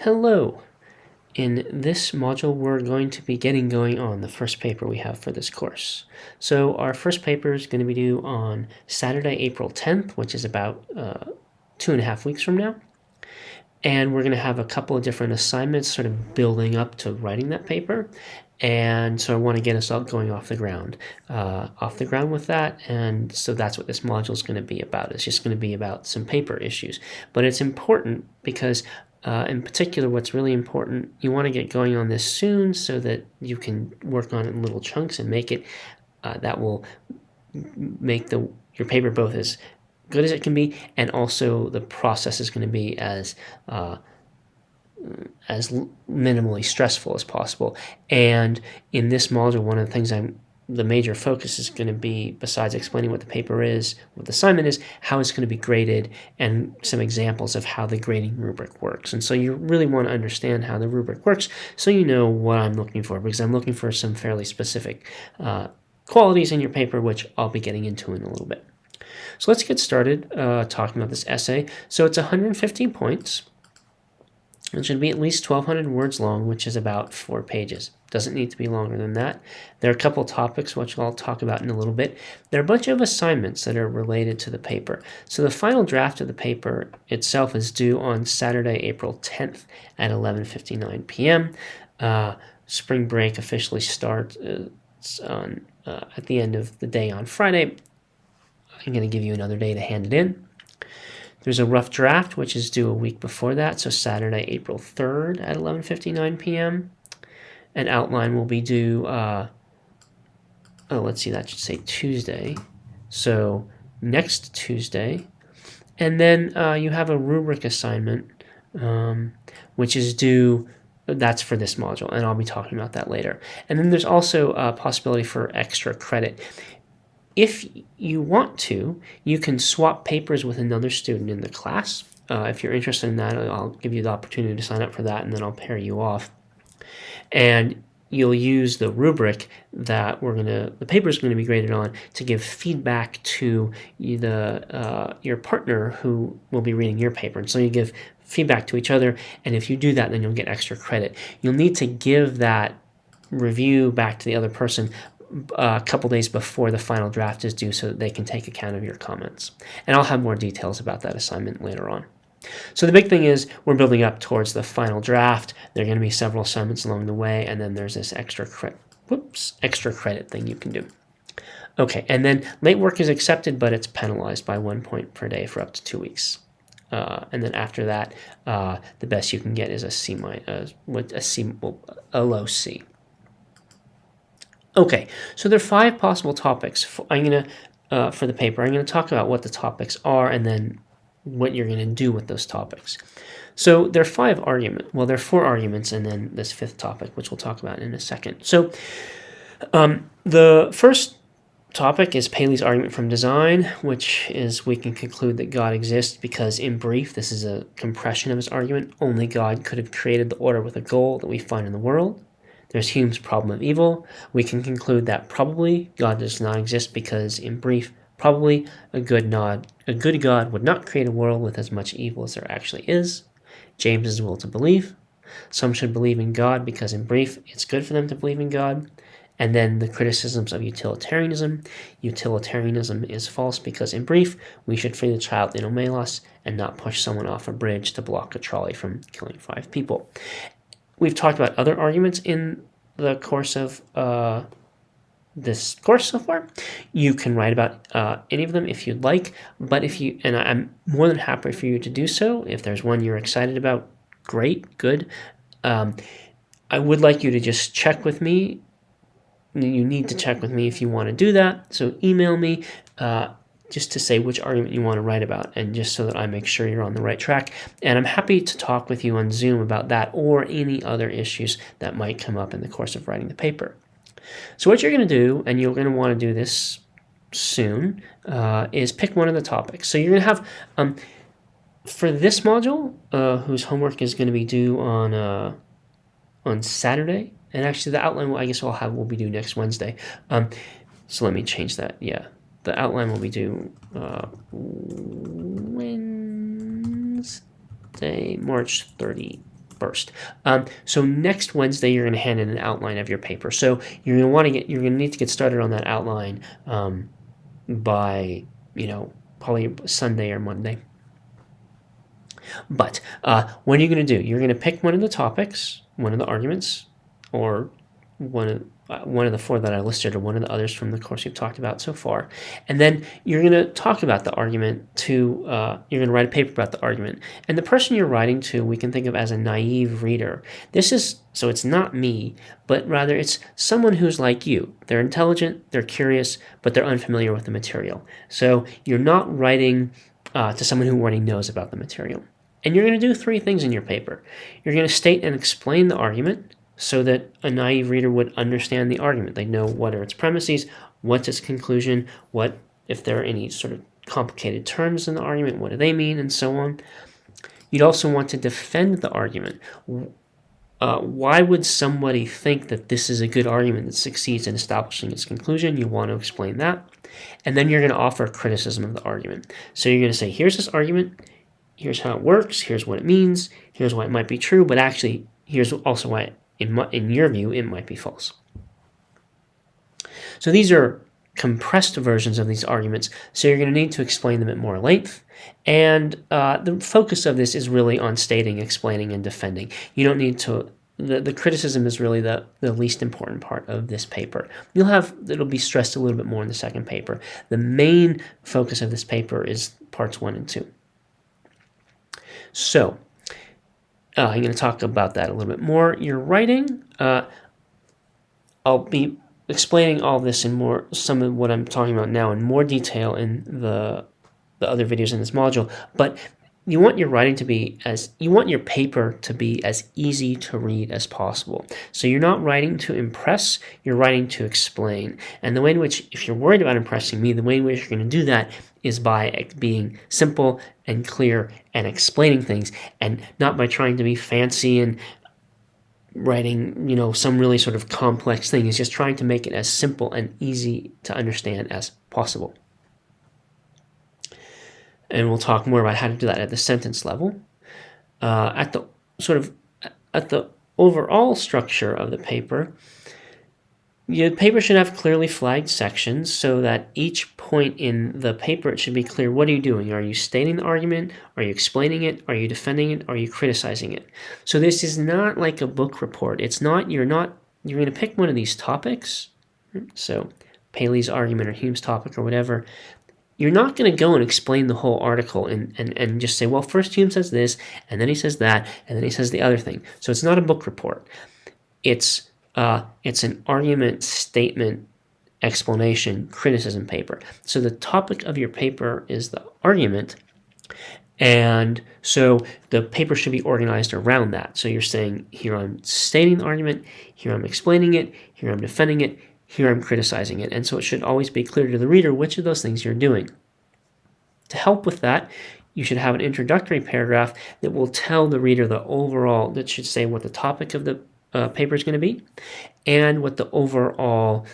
Hello! In this module, we're going to be getting going on the first paper we have for this course. So our first paper is going to be due on Saturday, April 10th, which is about 2.5 weeks from now. And we're going to have a couple of different assignments sort of building up to writing that paper. And so I want to get us all going off the ground with that. And so that's what this module is going to be about. It's just going to be about some paper issues. But it's important because in particular, what's really important, you want to get going on this soon so that you can work on it in little chunks and make it, that will make your paper both as good as it can be, and also the process is going to be as minimally stressful as possible. And in this module, one of the things the major focus is going to be, besides explaining what the paper is, what the assignment is, how it's going to be graded, and some examples of how the grading rubric works. And so you really want to understand how the rubric works so you know what I'm looking for, because I'm looking for some fairly specific qualities in your paper, which I'll be getting into in a little bit. So let's get started talking about this essay. So it's 115 points. It should be at least 1,200 words long, which is about 4 pages. Doesn't need to be longer than that. There are a couple topics which I'll talk about in a little bit. There are a bunch of assignments that are related to the paper. So the final draft of the paper itself is due on Saturday, April 10th at 11:59 p.m. Spring break officially starts at the end of the day on Friday. I'm going to give you another day to hand it in. There's a rough draft, which is due a week before that, so Saturday, April 3rd at 11:59 p.m. An outline will be due, let's see, that should say Tuesday. So next Tuesday. And then you have a rubric assignment, which is due, that's for this module, and I'll be talking about that later. And then there's also a possibility for extra credit. If you want to, you can swap papers with another student in the class. If you're interested in that, I'll give you the opportunity to sign up for that, and then I'll pair you off. And you'll use the rubric that the paper is going to be graded on to give feedback to your partner who will be reading your paper. And so you give feedback to each other, and if you do that, then you'll get extra credit. You'll need to give that review back to the other person a couple days before the final draft is due so that they can take account of your comments. And I'll have more details about that assignment later on. So the big thing is we're building up towards the final draft. There are going to be several assignments along the way, and then there's this extra credit thing you can do. Okay, and then late work is accepted, but it's penalized by 1 point per day for up to 2 weeks. And then after that, the best you can get is a low C. Okay, so there are 5 possible topics. For the paper, I'm going to talk about what the topics are and then what you're going to do with those topics. So there are 4 arguments and then this 5th topic, which we'll talk about in a second. So the first topic is Paley's argument from design, which is we can conclude that God exists because, in brief, this is a compression of his argument. Only God could have created the order with a goal that we find in the world. There's Hume's problem of evil. We can conclude that probably God does not exist because, in brief, probably a good God would not create a world with as much evil as there actually is. James's will to believe. Some should believe in God because, in brief, it's good for them to believe in God. And then the criticisms of utilitarianism. Utilitarianism is false because, in brief, we should free the child in Omelos and not push someone off a bridge to block a trolley from killing 5 people. We've talked about other arguments in the course of this course so far. You can write about any of them if you'd like, but and I'm more than happy for you to do so. If there's one you're excited about, great, good. I would like you to just check with me. You need to check with me if you want to do that. So email me just to say which argument you want to write about, and just so that I make sure you're on the right track. And I'm happy to talk with you on Zoom about that or any other issues that might come up in the course of writing the paper. So what you're going to do, and you're going to want to do this soon, is pick one of the topics. So you're going to have, for this module, whose homework is going to be due on Saturday, and actually the outline will be due next Wednesday. So let me change that. Yeah. The outline will be due Wednesday, March 31st. first. So next Wednesday, you're going to hand in an outline of your paper. So you're going to need to get started on that outline by, probably Sunday or Monday. But what are you going to do? You're going to pick one of the topics, one of the arguments, or one of the four that I listed, or one of the others from the course we've talked about so far, and then you're going to talk about the argument to. You're going to write a paper about the argument, and the person you're writing to, we can think of as a naive reader. So it's not me, but rather it's someone who's like you. They're intelligent, they're curious, but they're unfamiliar with the material. So you're not writing to someone who already knows about the material. And you're going to do three things in your paper. You're going to state and explain the argument so that a naive reader would understand the argument. They know what are its premises, what's its conclusion, what if there are any sort of complicated terms in the argument, what do they mean, and so on. You'd also want to defend the argument. Why would somebody think that this is a good argument that succeeds in establishing its conclusion? You want to explain that. And then you're going to offer criticism of the argument. So you're going to say, here's this argument, here's how it works, here's what it means, here's why it might be true, but actually, here's also why, in your view, it might be false. So these are compressed versions of these arguments, so you're going to need to explain them at more length. And the focus of this is really on stating, explaining, and defending. You don't need to. The criticism is really the least important part of this paper. It'll be stressed a little bit more in the second paper. The main focus of this paper is parts 1 and 2. So I'm going to talk about that a little bit more. Your writing, I'll be explaining all of this some of what I'm talking about now in more detail in the other videos in this module, but you want your paper to be as easy to read as possible. So you're not writing to impress, you're writing to explain. And the way in which, if you're worried about impressing me, the way in which you're going to do that is by being simple and clear and explaining things, and not by trying to be fancy and writing, some really sort of complex thing. It's just trying to make it as simple and easy to understand as possible. And we'll talk more about how to do that at the sentence level. At the overall structure of the paper, your paper should have clearly flagged sections so that each point in the paper, it should be clear, what are you doing? Are you stating the argument? Are you explaining it? Are you defending it? Are you criticizing it? So this is not like a book report. You're going to pick one of these topics. So Paley's argument or Hume's topic or whatever. You're not going to go and explain the whole article and just say, well, first Hume says this, and then he says that, and then he says the other thing. So it's not a book report. It's an argument, statement, explanation, criticism paper. So the topic of your paper is the argument, and so the paper should be organized around that. So you're saying, here I'm stating the argument, here I'm explaining it, here I'm defending it, here I'm criticizing it. And so it should always be clear to the reader which of those things you're doing. To help with that, you should have an introductory paragraph that will tell the reader that should say what the topic of the paper is going to be and what the overall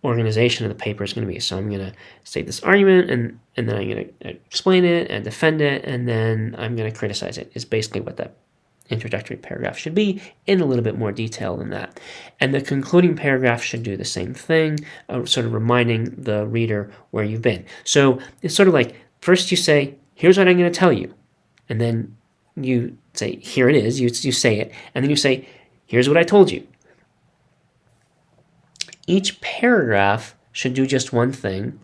organization of the paper is going to be. So I'm going to state this argument, and then I'm going to explain it and defend it, and then I'm going to criticize it, is basically what that introductory paragraph should be, in a little bit more detail than that. And the concluding paragraph should do the same thing, sort of reminding the reader where you've been. So it's sort of like, first you say, here's what I'm going to tell you. And then you say, here it is. You say it. And then you say, here's what I told you. Each paragraph should do just one thing,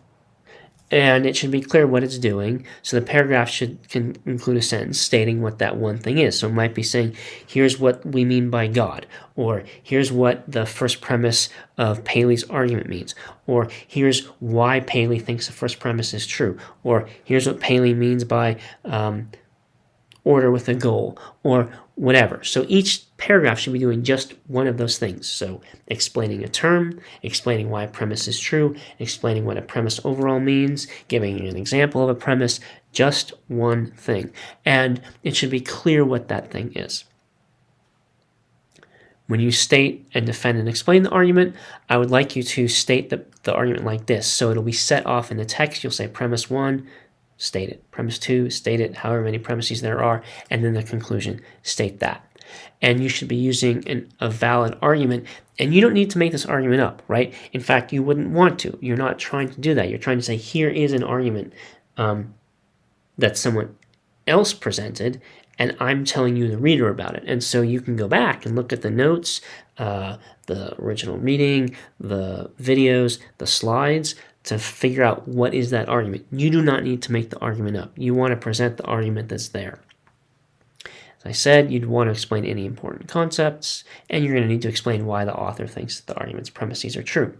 and it should be clear what it's doing. So the paragraph can include a sentence stating what that one thing is. So it might be saying, here's what we mean by God, or here's what the first premise of Paley's argument means, or here's why Paley thinks the first premise is true, or here's what Paley means by order with a goal, or whatever. So each paragraph should be doing just one of those things. So explaining a term, explaining why a premise is true, explaining what a premise overall means, giving an example of a premise, just one thing. And it should be clear what that thing is. When you state and defend and explain the argument, I would like you to state the argument like this. So it'll be set off in the text. You'll say premise 1, state it. Premise 2, state it, however many premises there are, and then the conclusion, state that. and you should be using a valid argument. And you don't need to make this argument up, right? In fact, you wouldn't want to. You're not trying to do that. You're trying to say, here is an argument that someone else presented, and I'm telling you, the reader, about it. And so you can go back and look at the notes, the original reading, the videos, the slides, to figure out what is that argument. You do not need to make the argument up. You want to present the argument that's there. As I said, you'd want to explain any important concepts, and you're going to need to explain why the author thinks that the argument's premises are true.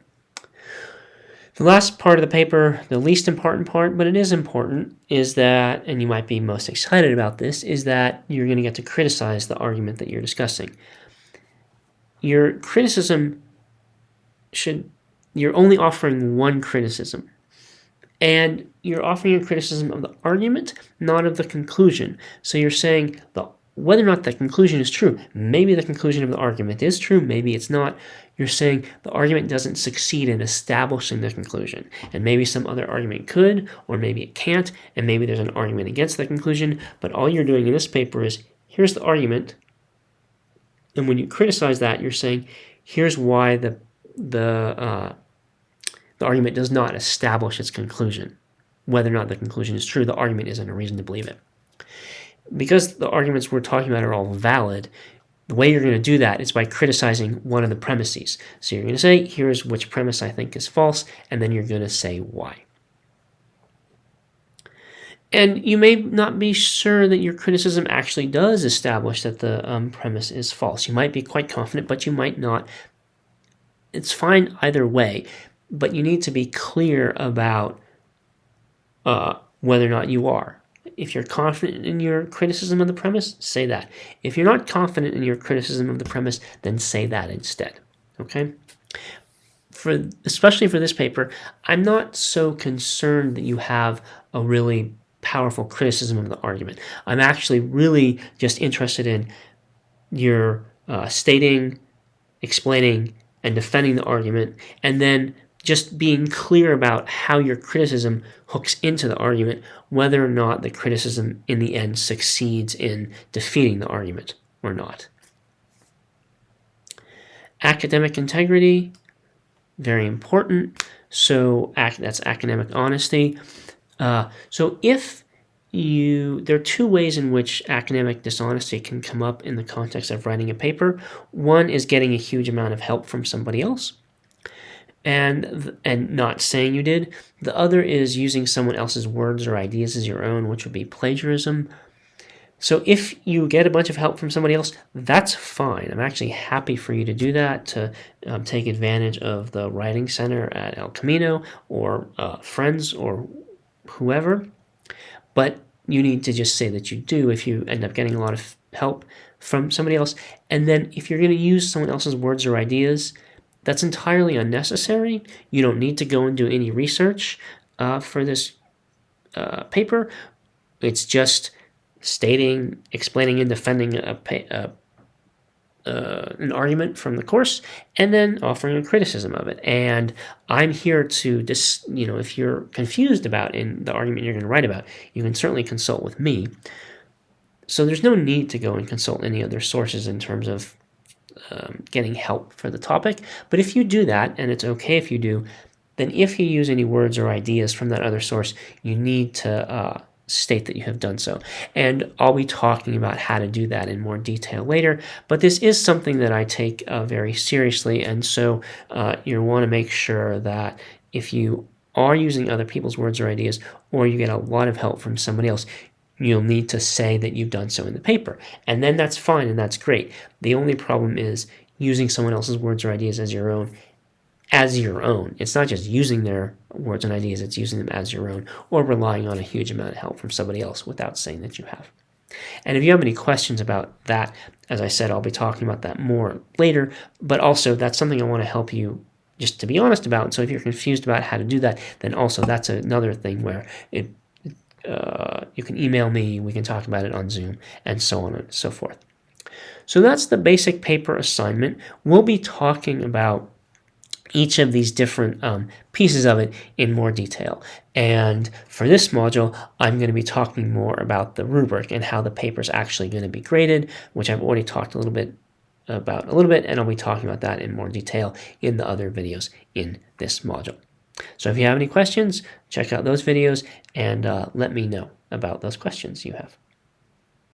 The last part of the paper, the least important part, but it is important, is that, and you might be most excited about this, is that you're going to get to criticize the argument that you're discussing. Your criticism you're only offering one criticism. And you're offering a criticism of the argument, not of the conclusion. So you're saying whether or not the conclusion is true. Maybe the conclusion of the argument is true, maybe it's not. You're saying the argument doesn't succeed in establishing the conclusion. And maybe some other argument could, or maybe it can't, and maybe there's an argument against the conclusion. But all you're doing in this paper is, here's the argument. And when you criticize that, you're saying, here's why the argument does not establish its conclusion. Whether or not the conclusion is true, the argument isn't a reason to believe it. Because the arguments we're talking about are all valid, the way you're going to do that is by criticizing one of the premises. So you're going to say, here's which premise I think is false, and then you're going to say why. And you may not be sure that your criticism actually does establish that the premise is false. You might be quite confident, but you might not. It's fine either way, but you need to be clear about whether or not you are. If you're confident in your criticism of the premise, say that. If you're not confident in your criticism of the premise, then say that instead. Okay? Especially for this paper, I'm not so concerned that you have a really powerful criticism of the argument. I'm actually really just interested in your stating, explaining, and defending the argument, and then just being clear about how your criticism hooks into the argument, whether or not the criticism in the end succeeds in defeating the argument or not. Academic integrity, very important. So that's academic honesty. So there are two ways in which academic dishonesty can come up in the context of writing a paper. One is getting a huge amount of help from somebody else and not saying you did. The other is using someone else's words or ideas as your own, which would be plagiarism. So if you get a bunch of help from somebody else, that's fine. I'm actually happy for you to do that, to take advantage of the Writing Center at El Camino or friends or whoever. But you need to just say that you do if you end up getting a lot of help from somebody else. And then if you're going to use someone else's words or ideas, that's entirely unnecessary. You don't need to go and do any research for this paper. It's just stating, explaining, and defending an argument from the course, and then offering a criticism of it. And I'm here to if you're confused about in the argument you're going to write about, you can certainly consult with me. So there's no need to go and consult any other sources in terms of getting help for the topic. But if you do that, and it's okay if you do, then if you use any words or ideas from that other source, you need to state that you have done so. And I'll be talking about how to do that in more detail later, but this is something that I take very seriously, and so you want to make sure that if you are using other people's words or ideas, or you get a lot of help from somebody else, you'll need to say that you've done so in the paper. And then that's fine and that's great. The only problem is using someone else's words or ideas as your own. It's not just using their words and ideas, it's using them as your own, or relying on a huge amount of help from somebody else without saying that you have. And if you have any questions about that, as I said, I'll be talking about that more later, but also that's something I want to help you just to be honest about. So if you're confused about how to do that, then also that's another thing where you can email me, we can talk about it on Zoom, and so on and so forth. So that's the basic paper assignment. We'll be talking about each of these different pieces of it in more detail. And for this module, I'm going to be talking more about the rubric and how the paper is actually going to be graded, which I've already talked about a little bit, and I'll be talking about that in more detail in the other videos in this module. So if you have any questions, check out those videos and let me know about those questions you have.